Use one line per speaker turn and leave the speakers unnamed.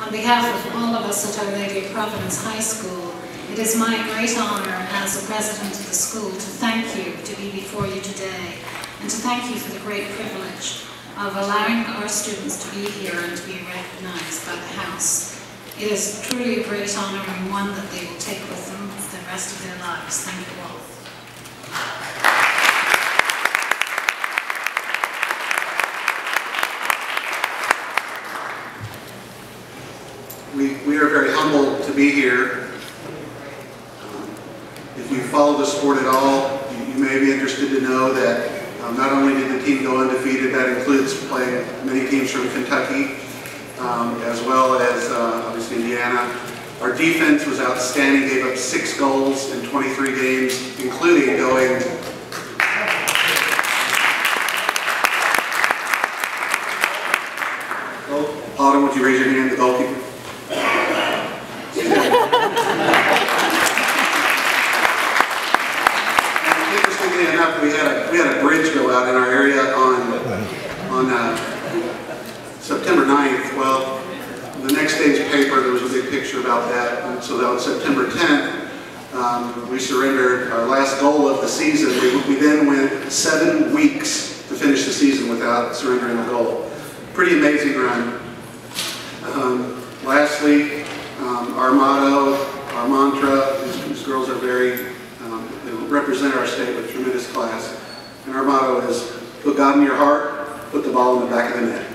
On behalf of all of us at Our Lady of Providence High School, it is my great honour as the president of the school to thank you to be before you today, and to thank you for the great privilege of allowing our students to be here and to be recognised by the House. It is truly a great honour, and one that they will take with them for the rest of their lives. Thank you all.
We are very humbled to be here. If you follow the sport at all, you may be interested to know that not only did the team go undefeated, that includes playing many teams from Kentucky, as well as obviously Indiana. Our defense was outstanding, gave up 6 goals in 23 games, including going Autumn, would you raise your hand, the goalkeeper? Interestingly enough, we had a bridge go out in our area on September 9th. Well, the next day's paper, there was a big picture about that. And so that on September 10th, we surrendered our last goal of the season. We then went 7 weeks to finish the season without surrendering a goal. Pretty amazing run. Lastly, our motto, our mantra, these girls are very, they represent our state with tremendous class. And our motto is, put God in your heart, put the ball in the back of the net.